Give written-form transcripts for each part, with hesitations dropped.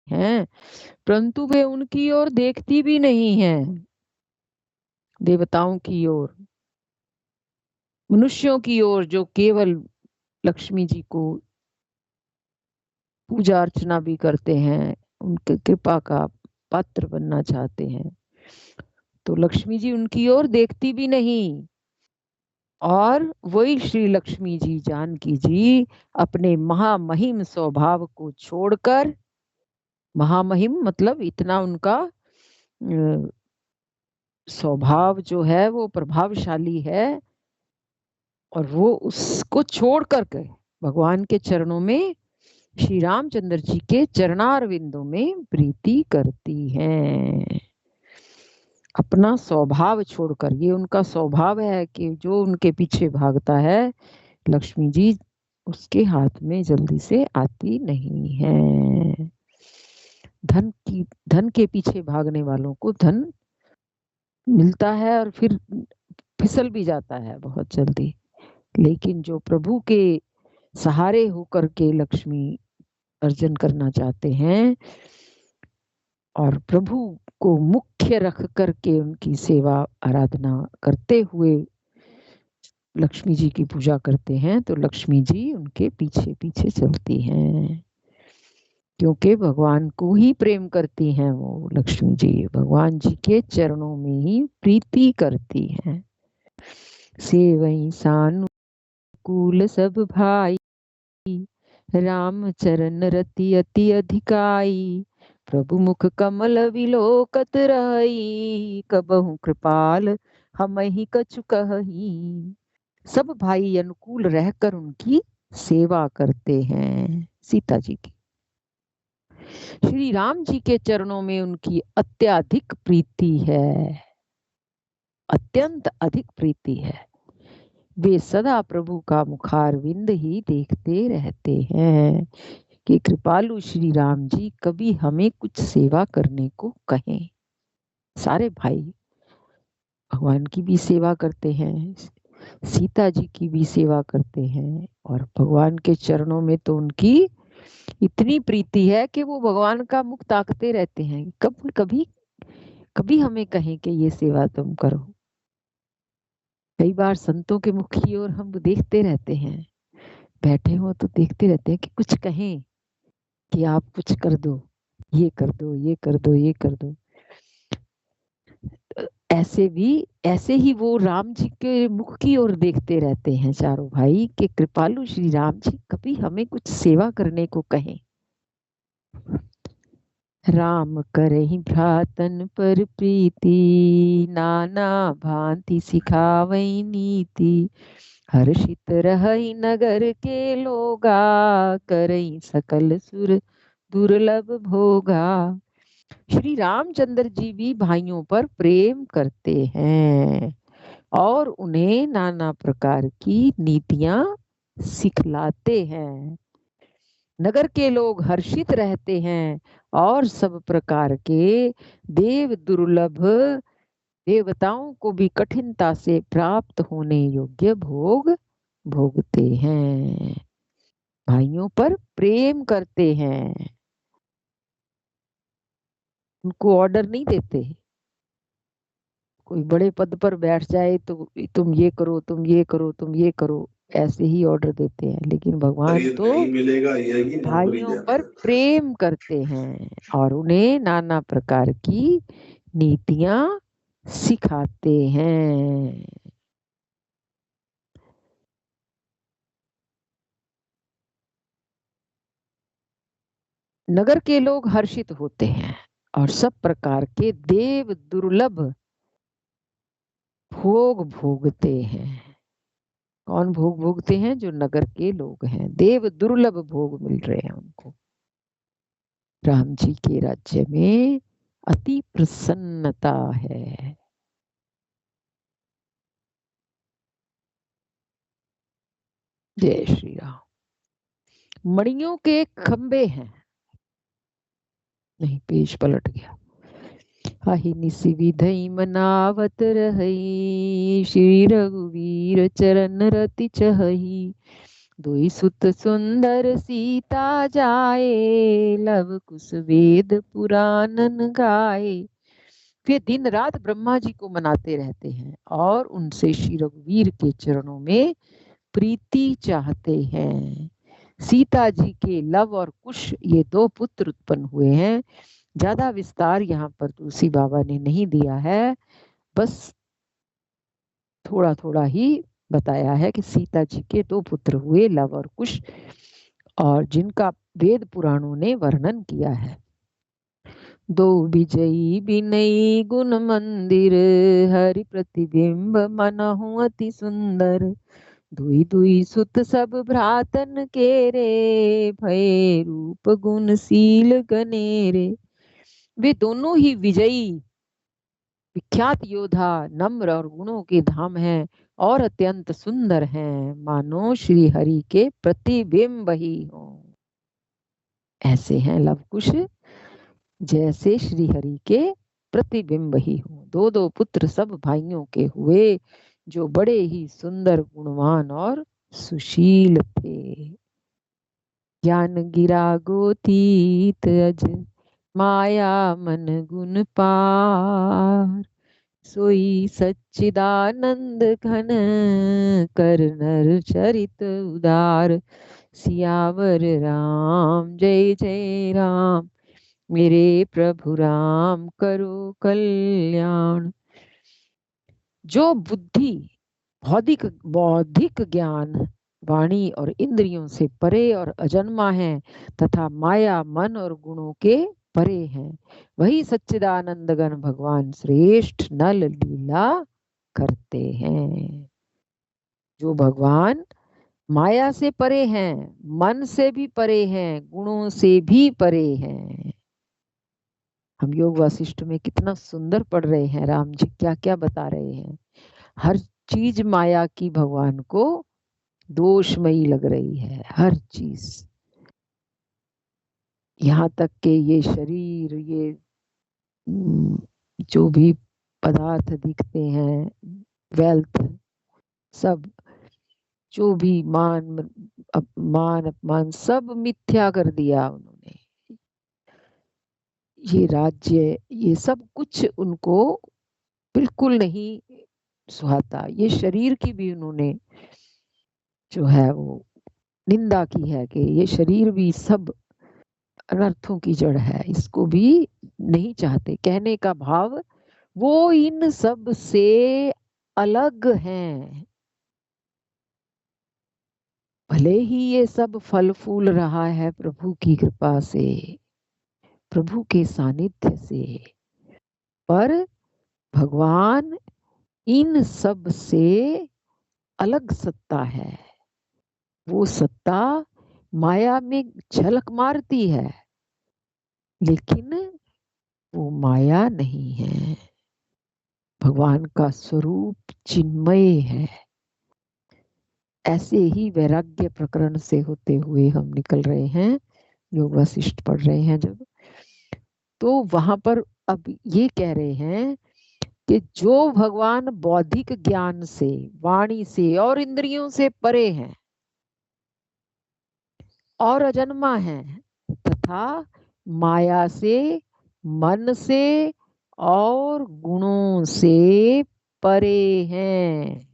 हैं, परंतु वे उनकी ओर देखती भी नहीं है। देवताओं की ओर, मनुष्यों की ओर, जो केवल लक्ष्मी जी को पूजा अर्चना भी करते हैं, उनके कृपा का पात्र बनना चाहते हैं, तो लक्ष्मी जी उनकी ओर देखती भी नहीं। और वही श्री लक्ष्मी जी, जानकी जी, अपने महामहिम स्वभाव को छोड़कर, महामहिम मतलब इतना उनका स्वभाव जो है वो प्रभावशाली है, और वो उसको छोड़ करके भगवान के चरणों में, श्री रामचंद्र जी के चरणारविंदों में प्रीति करती हैं। अपना स्वभाव छोड़कर, ये उनका स्वभाव है कि जो उनके पीछे भागता है, लक्ष्मी जी उसके हाथ में जल्दी से आती नहीं है। धन के पीछे भागने वालों को धन मिलता है और फिर फिसल भी जाता है बहुत जल्दी, लेकिन जो प्रभु के सहारे होकर के लक्ष्मी अर्जन करना चाहते हैं और प्रभु को मुख्य रख करके उनकी सेवा आराधना करते हुए लक्ष्मी जी की पूजा करते हैं, तो लक्ष्मी जी उनके पीछे पीछे चलती हैं, क्योंकि भगवान को ही प्रेम करती हैं। वो लक्ष्मी जी भगवान जी के चरणों में ही प्रीति करती हैं। सेवई सानुकूल सब भाई, राम चरण रति अति अधिकाई, प्रभु मुख कमल विलोकत रही, कबहु कृपाल हमहि कछु कहही। सब भाई अनुकूल रहकर उनकी सेवा करते हैं। सीता जी की, श्री राम जी के चरणों में उनकी अत्यधिक प्रीति है, अत्यंत अधिक प्रीति है। वे सदा प्रभु का मुखारविंद ही देखते रहते हैं कि कृपालु श्री राम जी कभी हमें कुछ सेवा करने को कहें। सारे भाई भगवान की भी सेवा करते हैं, सीता जी की भी सेवा करते हैं, और भगवान के चरणों में तो उनकी इतनी प्रीति है कि वो भगवान का मुख ताकते रहते हैं, कब कभी कभी हमें कहें कि ये सेवा तुम करो। कई बार संतों के मुख की ओर हम देखते रहते हैं, बैठे हो तो देखते रहते हैं कि कुछ कहें कि आप कुछ कर दो, ये कर दो, ये कर दो, ये कर दो। ऐसे ही वो राम जी के मुख की ओर देखते रहते हैं चारों भाई कि कृपालु श्री राम जी कभी हमें कुछ सेवा करने को कहें। राम करहि भ्रातन पर प्रीति, नाना भांति सिखावई नीति, हर्षित रहई नगर के लोगा, करई सकल सुर दुर्लभ भोगा। श्री रामचंद्र जी भी भाइयों पर प्रेम करते हैं और उन्हें नाना प्रकार की नीतियां सिखलाते हैं। नगर के लोग हर्षित रहते हैं और सब प्रकार के देव दुर्लभ, देवताओं को भी कठिनता से प्राप्त होने योग्य भोग भोगते हैं। भाइयों पर प्रेम करते हैं, उनको ऑर्डर नहीं देते। कोई बड़े पद पर बैठ जाए तो तुम ये करो, तुम ये करो, तुम ये करो, ऐसे ही ऑर्डर देते हैं, लेकिन भगवान तो भाइयों पर प्रेम करते हैं और उन्हें नाना प्रकार की नीतियां सिखाते हैं। नगर के लोग हर्षित होते हैं और सब प्रकार के देव दुर्लभ भोग भोगते हैं। कौन भोग भोगते हैं? जो नगर के लोग हैं, देव दुर्लभ भोग मिल रहे हैं उनको। राम जी के राज्य में अति प्रसन्नता है। जय श्री राम। मणियों के खंबे हैं, नहीं पेज पलट गया। अहिनिसि विधई मनावत रही, श्री रघुवीर चरण रति चहई, दुई सुत सुंदर सीता जाए, लव कुश वेद पुराणन गाए। वे दिन रात ब्रह्मा जी को मनाते रहते हैं और उनसे श्री रघुवीर के चरणों में प्रीति चाहते हैं। सीता जी के लव और कुश ये दो पुत्र उत्पन्न हुए हैं। ज्यादा विस्तार यहाँ पर तुलसी बाबा ने नहीं दिया है, बस थोड़ा थोड़ा ही बताया है कि सीता जी के दो पुत्र हुए, लव और कुश, और जिनका वेद पुराणों ने वर्णन किया है। दो विजयी बिनई गुण मंदिर, हरि प्रतिबिंब मनहु अति सुंदर। दुई दुई सुत सब भ्रातन के रे, भय रूप गुणशील गनेरे। वे दोनों ही विजयी विख्यात योद्धा, नम्र और गुणों के धाम हैं और अत्यंत सुंदर हैं, मानो श्री हरि के प्रतिबिंब ही हो। ऐसे हैं लव कुश जैसे श्री हरि के प्रतिबिंब ही हो। दो दो पुत्र सब भाइयों के हुए, जो बड़े ही सुंदर, गुणवान और सुशील थे। ज्ञान गिरा गोतीत अज, माया मन गुण पार। सोई सच्चिदानंद घन, कर नर चरित उदार। सियावर राम जय जय राम, मेरे प्रभु राम करो कल्याण। जो बुद्धि बौद्धिक बौद्धिक ज्ञान वाणी और इंद्रियों से परे और अजन्मा है, तथा माया मन और गुणों के परे हैं, वही सच्चिदानंद गण भगवान श्रेष्ठ नल लीला करते हैं। जो भगवान माया से परे हैं, मन से भी परे हैं, गुणों से भी परे हैं। हम योग वासिष्ठ में कितना सुंदर पढ़ रहे हैं, राम जी क्या क्या बता रहे हैं। हर चीज माया की भगवान को दोषमयी लग रही है, हर चीज। यहाँ तक के ये शरीर, ये जो भी पदार्थ दिखते हैं, वेल्थ, सब, जो भी मान अपमान सब मिथ्या कर दिया उन्होंने। ये राज्य, ये सब कुछ उनको बिल्कुल नहीं सुहाता। ये शरीर की भी उन्होंने जो है वो निंदा की है कि ये शरीर भी सब अनर्थों की जड़ है, इसको भी नहीं चाहते। कहने का भाव, वो इन सब से अलग हैं। भले ही ये सब फल फूल रहा है प्रभु की कृपा से, प्रभु के सानिध्य से, पर भगवान इन सब से अलग सत्ता है। वो सत्ता माया में झलक मारती है, लेकिन वो माया नहीं है। भगवान का स्वरूप चिन्मय है। ऐसे ही वैराग्य प्रकरण से होते हुए हम निकल रहे हैं, योग वशिष्ठ पढ़ रहे हैं जब, तो वहां पर अब ये कह रहे हैं कि जो भगवान बौद्धिक ज्ञान से, वाणी से और इंद्रियों से परे हैं और अजन्मा है, तथा माया से, मन से और गुणों से परे हैं,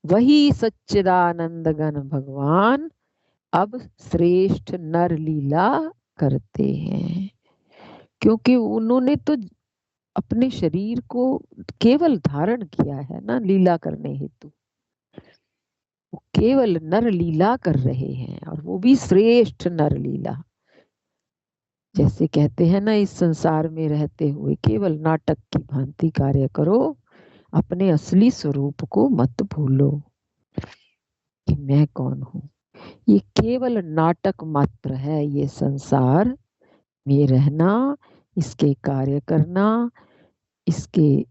वही सच्चिदानंद घन भगवान अब श्रेष्ठ नर लीला करते हैं। क्योंकि उन्होंने तो अपने शरीर को केवल धारण किया है ना लीला करने हेतु, वो केवल नर लीला कर रहे हैं, और वो भी श्रेष्ठ नर लीला। जैसे कहते हैं ना, इस संसार में रहते हुए केवल नाटक की भांति कार्य करो, अपने असली स्वरूप को मत भूलो कि मैं कौन हूँ। ये केवल नाटक मात्र है, ये संसार में रहना, इसके कार्य करना, इसके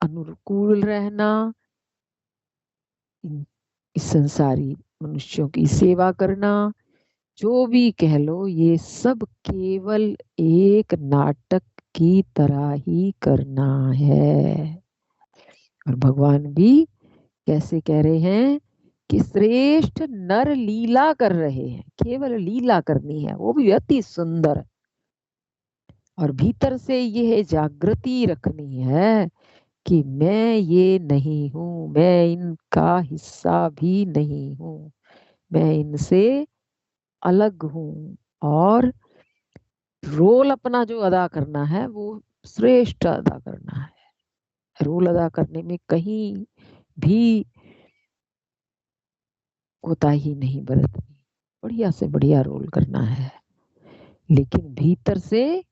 अनुकूल रहना, इस संसारी मनुष्यों की सेवा करना, जो भी कह लो, ये सब केवल एक नाटक की तरह ही करना है। और भगवान भी कैसे कह रहे हैं कि श्रेष्ठ नर लीला कर रहे हैं, केवल लीला करनी है, वो भी अति सुंदर, और भीतर से यह जागृति रखनी है कि मैं ये नहीं हूं, मैं इनका हिस्सा भी नहीं हूं, मैं इनसे अलग हूं, और रोल अपना जो अदा करना है वो श्रेष्ठ अदा करना है। रोल अदा करने में कहीं भी कोताही नहीं बरतनी, बढ़िया से बढ़िया रोल करना है, लेकिन भीतर से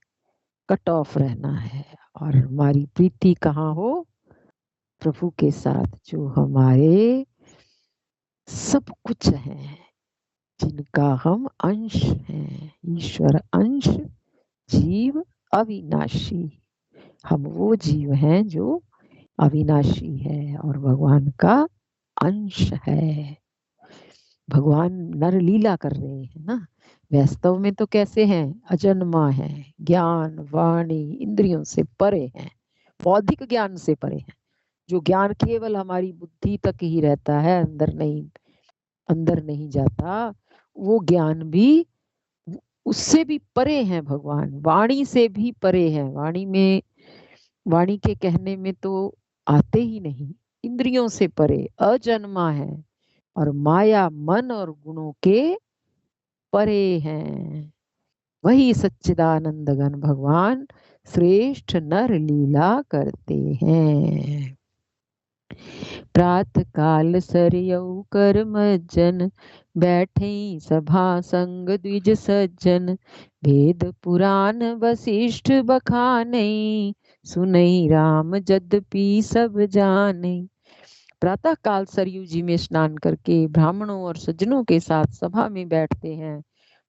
कट ऑफ रहना है। और हमारी प्रीति कहाँ हो? प्रभु के साथ, जो हमारे सब कुछ है, जिनका हम अंश हैं, ईश्वर अंश, जीव अविनाशी। हम वो जीव हैं जो अविनाशी है और भगवान का अंश है। भगवान नर लीला कर रहे हैं ना, वास्तव में तो कैसे हैं? अजन्मा है, ज्ञान वाणी इंद्रियों से परे हैं, बौद्धिक ज्ञान से परे हैं। जो ज्ञान केवल हमारी बुद्धि तक ही रहता है, अंदर नहीं जाता, वो ज्ञान भी, उससे भी परे हैं भगवान, वाणी से भी परे हैं। वाणी के कहने में तो आते ही नहीं, इंद्रियों से परे, अजन्मा है, और माया मन और गुणों के परे हैं। वही सच्चिदानंद घन भगवान श्रेष्ठ नर लीला करते हैं। प्रात काल सरयऊ कर मज्जन, बैठे सभा संग द्विज सज्जन, वेद पुराण वशिष्ठ बखाने, सुनई राम यद्यपि सब जाने। प्रातः काल सरयू जी में स्नान करके ब्राह्मणों और सज्जनों के साथ सभा में बैठते हैं।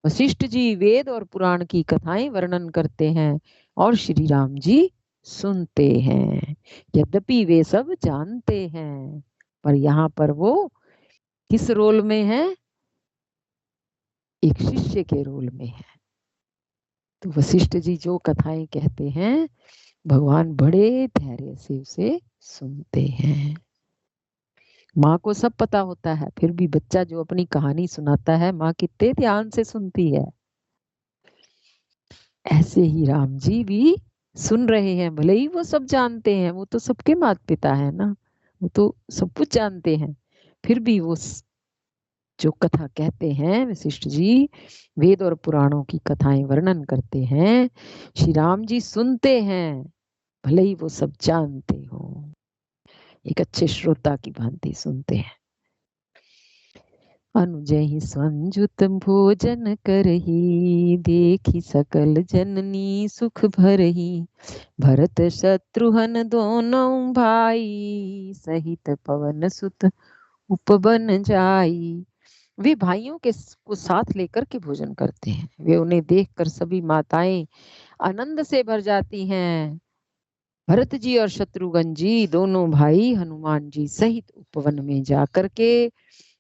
वशिष्ठ जी वेद और पुराण की कथाएं वर्णन करते हैं और श्री राम जी सुनते हैं। यद्यपि वे सब जानते हैं, पर यहाँ पर वो किस रोल में है? एक शिष्य के रोल में है। तो वशिष्ठ जी जो कथाएं कहते हैं, भगवान बड़े धैर्य से उसे सुनते हैं। माँ को सब पता होता है, फिर भी बच्चा जो अपनी कहानी सुनाता है, माँ कितने ध्यान से सुनती है। ऐसे ही राम जी भी सुन रहे हैं, भले ही वो सब जानते हैं, वो तो सबके माता पिता है ना, वो तो सब कुछ जानते हैं, फिर भी वो जो कथा कहते हैं वशिष्ठ जी, वेद और पुराणों की कथाएं वर्णन करते हैं, श्री राम जी सुनते हैं, भले ही वो सब जानते हो, एक अच्छे श्रोता की भांति सुनते हैं। अनुजहि संजुत भोजन करही, देखी सकल जननी सुख भरही, भरत शत्रुघ्न दोनों भाई, सहित पवन सुत उपवन जाई। वे भाइयों के को साथ लेकर के भोजन करते हैं। वे उन्हें देखकर सभी माताएं आनंद से भर जाती हैं। भरत जी और शत्रुघ्न जी दोनों भाई हनुमान जी सहित उपवन में जाकर के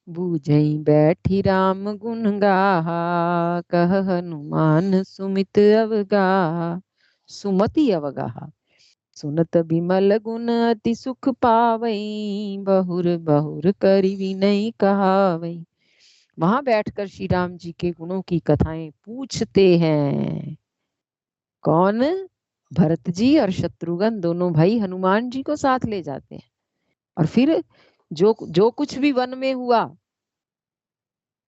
बूझई बैठी राम गुण गाहा, कह हनुमान सुमित अवगाहा, सुमति अवगाहा। सुनत बिमल गुण अति सुख पावई, बहुर बहुर करि विनय कहावई। वहां बैठकर श्री राम जी के गुणों की कथाएं पूछते हैं। कौन? भरत जी और शत्रुघ्न दोनों भाई हनुमान जी को साथ ले जाते हैं, और फिर जो जो कुछ भी वन में हुआ,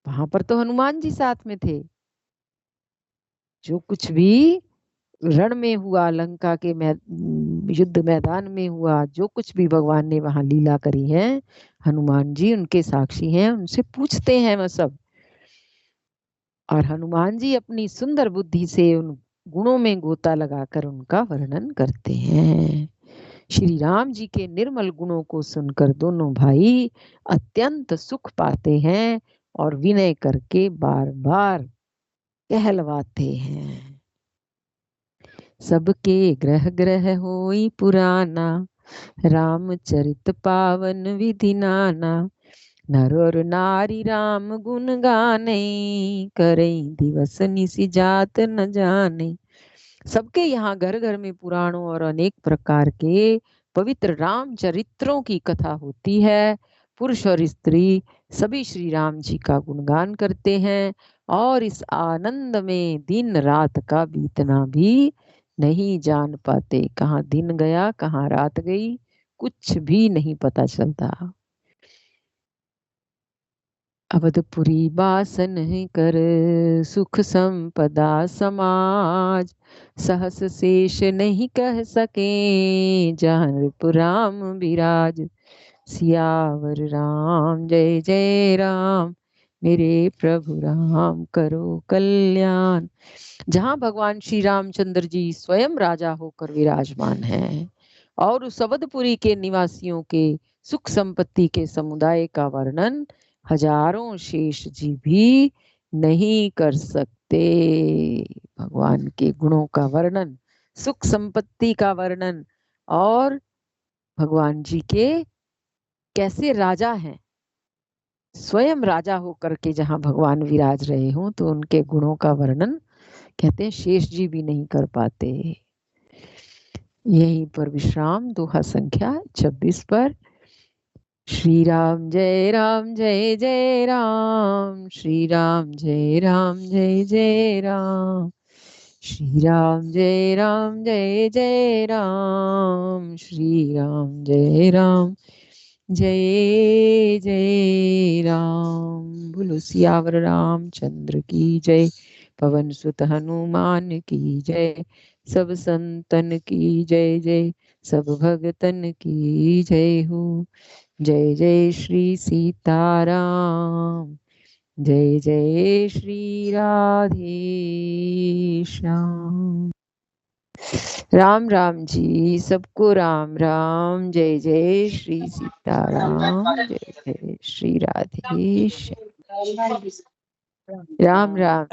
वहां पर तो हनुमान जी साथ में थे। जो कुछ भी रण में हुआ, लंका के युद्ध मैदान में हुआ, जो कुछ भी भगवान ने वहां लीला करी है, हनुमान जी उनके साक्षी हैं, उनसे पूछते हैं वह सब। और हनुमान जी अपनी सुंदर बुद्धि से उन गुणों में गोता लगाकर उनका वर्णन करते हैं। श्री राम जी के निर्मल गुणों को सुनकर दोनों भाई अत्यंत सुख पाते हैं और विनय करके बार बार कहलवाते हैं। सबके ग्रह ग्रह होई पुराना, रामचरित पावन विधि नाना, नर और नारी राम गुण गाने, करई दिवस निशि जात न जाने। सबके यहाँ घर घर में पुराणों और अनेक प्रकार के पवित्र राम चरित्रों की कथा होती है, पुरुष और स्त्री सभी श्री राम जी का गुणगान करते हैं और इस आनंद में दिन रात का बीतना भी नहीं जान पाते। कहाँ दिन गया, कहाँ रात गई, कुछ भी नहीं पता चलता। अवधपुरी बासन कर सुख संपदा समाज, सहस शेष नहीं कह सके जहाँ पुराम विराज। सियावर राम जय जय राम, मेरे प्रभु राम करो कल्याण। जहाँ भगवान श्री रामचंद्र जी स्वयं राजा होकर विराजमान हैं और उस अवधपुरी के निवासियों के सुख संपत्ति के समुदाय का वर्णन हजारों शेष जी भी नहीं कर सकते। भगवान के गुणों का वर्णन, सुख संपत्ति का वर्णन और भगवान जी के कैसे राजा हैं, स्वयं राजा होकर के जहां भगवान विराज रहे हों तो उनके गुणों का वर्णन कहते हैं शेष जी भी नहीं कर पाते। यहीं पर विश्राम, दोहा संख्या 26 पर। श्री राम जय राम जय जय राम, श्री राम जय राम जय जय राम, श्री राम जय राम जय जय राम, श्री राम जय राम जय जय राम। बोलो सियावर रामचंद्र की जय, पवन सुत हनुमान की जय, सब संतन की जय जय, सब भगतन की जय हो। जय जय श्री सीताराम, जय जय श्री राधे श्याम। राम राम जी, सबको राम राम। जय जय श्री सीताराम, जय जय श्री राधे श्याम। राम राम।